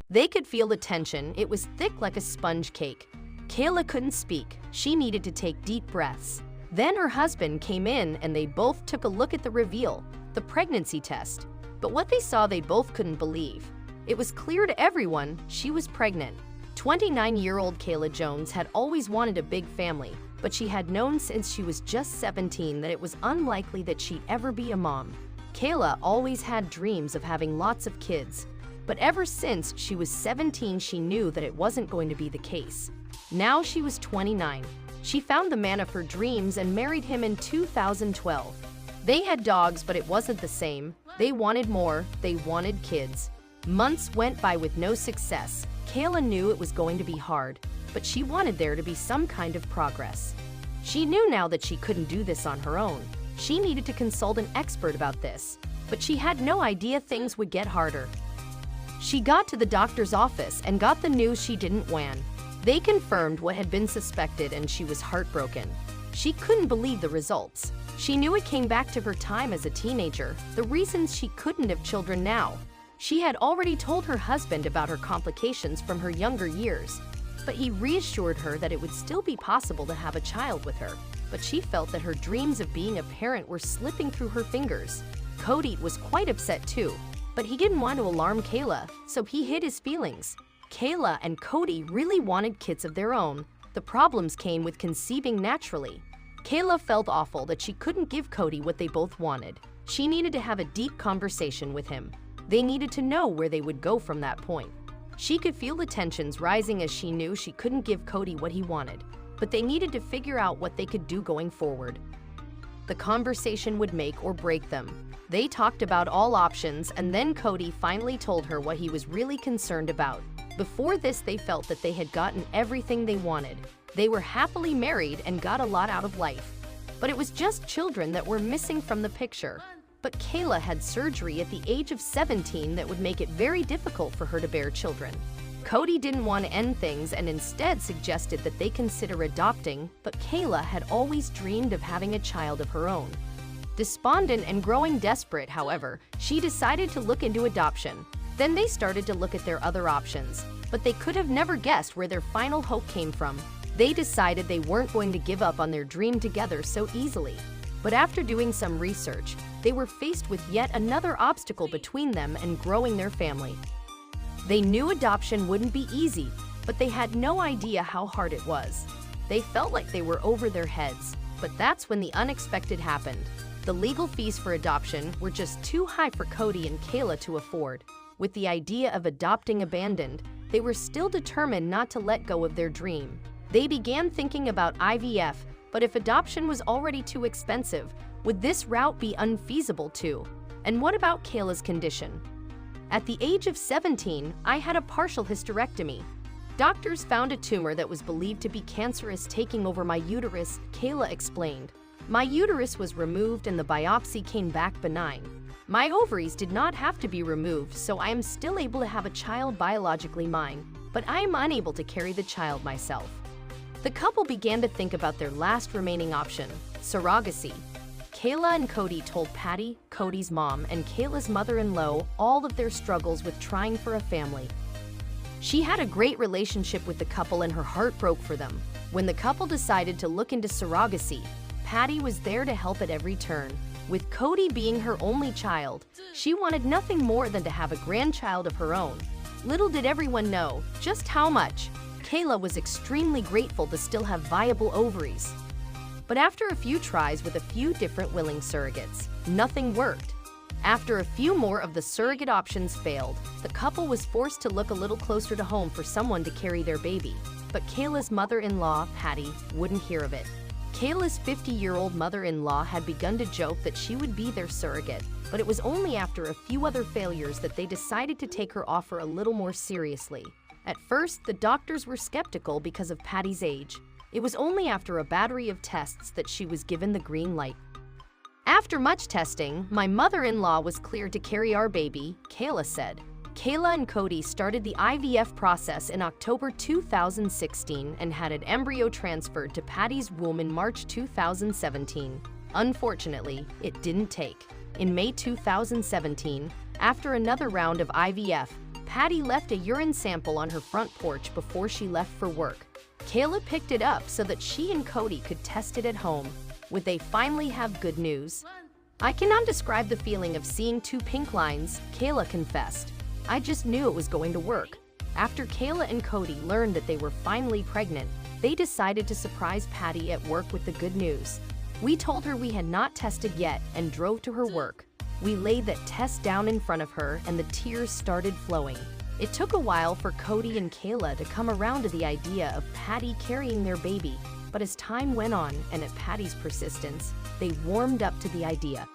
They could feel the tension. It was thick like a sponge cake. Kayla couldn't speak. She needed to take deep breaths. Then her husband came in and they both took a look at the reveal, the pregnancy test. But what they saw they both couldn't believe. It was clear to everyone she was pregnant. 29-year-old Kayla Jones had always wanted a big family, but she had known since she was just 17 that it was unlikely that she'd ever be a mom. Kayla always had dreams of having lots of kids, but ever since she was 17 she knew that it wasn't going to be the case. Now she was 29. She found the man of her dreams and married him in 2012. They had dogs, but it wasn't the same. They wanted more. They wanted kids. Months went by with no success. Kayla knew it was going to be hard, but she wanted there to be some kind of progress. She knew now that she couldn't do this on her own. She needed to consult an expert about this, but she had no idea things would get harder. She got to the doctor's office and got the news she didn't want. They confirmed what had been suspected and she was heartbroken. She couldn't believe the results. She knew it came back to her time as a teenager, the reasons she couldn't have children now. She had already told her husband about her complications from her younger years, but he reassured her that it would still be possible to have a child with her. But she felt that her dreams of being a parent were slipping through her fingers. Cody was quite upset too, but he didn't want to alarm Kayla, so he hid his feelings. Kayla and Cody really wanted kids of their own. The problems came with conceiving naturally. Kayla felt awful that she couldn't give Cody what they both wanted. She needed to have a deep conversation with him. They needed to know where they would go from that point. She could feel the tensions rising as she knew she couldn't give Cody what he wanted, but they needed to figure out what they could do going forward. The conversation would make or break them. They talked about all options, and then Cody finally told her what he was really concerned about. Before this, they felt that they had gotten everything they wanted. They were happily married and got a lot out of life. But it was just children that were missing from the picture. But Kayla had surgery at the age of 17 that would make it very difficult for her to bear children. Cody didn't want to end things and instead suggested that they consider adopting, but Kayla had always dreamed of having a child of her own. Despondent and growing desperate, however, she decided to look into adoption. Then they started to look at their other options, but they could have never guessed where their final hope came from. They decided they weren't going to give up on their dream together so easily. But after doing some research, they were faced with yet another obstacle between them and growing their family. They knew adoption wouldn't be easy, but they had no idea how hard it was. They felt like they were over their heads, but that's when the unexpected happened. The legal fees for adoption were just too high for Cody and Kayla to afford. With the idea of adopting abandoned, they were still determined not to let go of their dream. They began thinking about IVF, but if adoption was already too expensive, would this route be unfeasible too? And what about Kayla's condition? At the age of 17, I had a partial hysterectomy. Doctors found a tumor that was believed to be cancerous taking over my uterus, Kayla explained. My uterus was removed and the biopsy came back benign. My ovaries did not have to be removed, so I am still able to have a child biologically mine, but I am unable to carry the child myself. The couple began to think about their last remaining option, surrogacy. Kayla and Cody told Patty, Cody's mom, and Kayla's mother-in-law all of their struggles with trying for a family. She had a great relationship with the couple and her heart broke for them. When the couple decided to look into surrogacy, Patty was there to help at every turn. With Cody being her only child, she wanted nothing more than to have a grandchild of her own. Little did everyone know just how much. Kayla was extremely grateful to still have viable ovaries. But after a few tries with a few different willing surrogates, nothing worked. After a few more of the surrogate options failed, the couple was forced to look a little closer to home for someone to carry their baby. But Kayla's mother-in-law, Patty, wouldn't hear of it. Kayla's 50-year-old mother-in-law had begun to joke that she would be their surrogate, but it was only after a few other failures that they decided to take her offer a little more seriously. At first, the doctors were skeptical because of Patty's age. It was only after a battery of tests that she was given the green light. After much testing, my mother-in-law was cleared to carry our baby, Kayla said. Kayla and Cody started the IVF process in October 2016 and had an embryo transferred to Patty's womb in March 2017. Unfortunately, it didn't take. In May 2017, after another round of IVF, Patty left a urine sample on her front porch before she left for work. Kayla picked it up so that she and Cody could test it at home. Would they finally have good news? "I cannot describe the feeling of seeing two pink lines," Kayla confessed. "I just knew it was going to work." After Kayla and Cody learned that they were finally pregnant, they decided to surprise Patty at work with the good news. "We told her we had not tested yet and drove to her work. We laid that test down in front of her and the tears started flowing." It took a while for Cody and Kayla to come around to the idea of Patty carrying their baby, but as time went on and at Patty's persistence, they warmed up to the idea.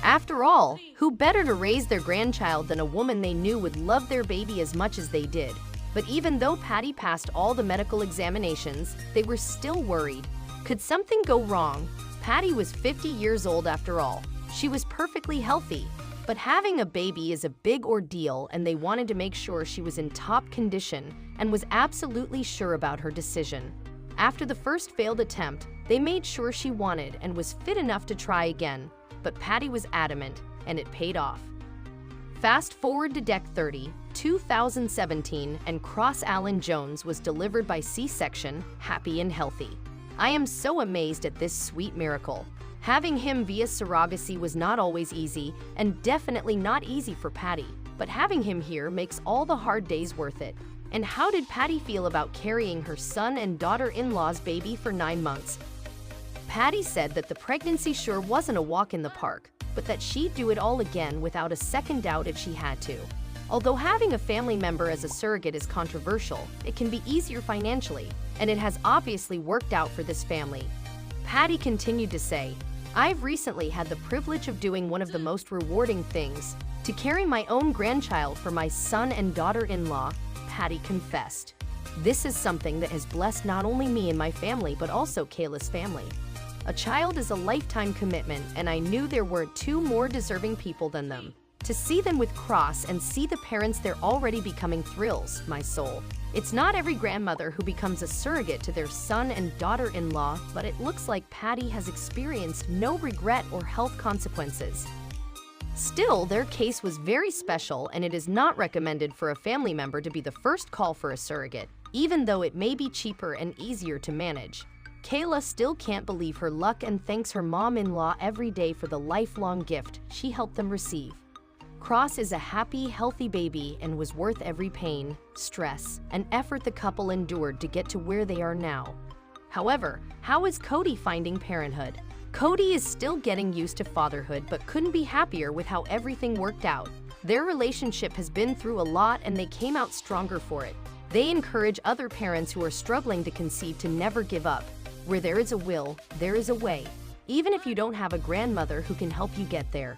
After all, who better to raise their grandchild than a woman they knew would love their baby as much as they did? But even though Patty passed all the medical examinations, they were still worried. Could something go wrong? Patty was 50 years old after all. She was perfectly healthy. But having a baby is a big ordeal, and they wanted to make sure she was in top condition and was absolutely sure about her decision. After the first failed attempt, they made sure she wanted and was fit enough to try again. But Patty was adamant, and it paid off. Fast forward to Deck 30, 2017, and Cross Allen Jones was delivered by C-section, happy and healthy. I am so amazed at this sweet miracle. Having him via surrogacy was not always easy, and definitely not easy for Patty, but having him here makes all the hard days worth it. And how did Patty feel about carrying her son and daughter-in-law's baby for 9 months? Patty said that the pregnancy sure wasn't a walk in the park, but that she'd do it all again without a second doubt if she had to. Although having a family member as a surrogate is controversial, it can be easier financially, and it has obviously worked out for this family. Patty continued to say, "I've recently had the privilege of doing one of the most rewarding things, to carry my own grandchild for my son and daughter-in-law," Patty confessed. "This is something that has blessed not only me and my family, but also Kayla's family. A child is a lifetime commitment, and I knew there were 2 more deserving people than them. To see them with Cross and see the parents they're already becoming thrills my soul. It's not every grandmother who becomes a surrogate to their son and daughter-in-law, but it looks like Patty has experienced no regret or health consequences." Still, their case was very special, and it is not recommended for a family member to be the first call for a surrogate, even though it may be cheaper and easier to manage. Kayla still can't believe her luck and thanks her mom-in-law every day for the lifelong gift she helped them receive. Cross is a happy, healthy baby and was worth every pain, stress, and effort the couple endured to get to where they are now. However, how is Cody finding parenthood? Cody is still getting used to fatherhood but couldn't be happier with how everything worked out. Their relationship has been through a lot and they came out stronger for it. They encourage other parents who are struggling to conceive to never give up. Where there is a will, there is a way. Even if you don't have a grandmother who can help you get there.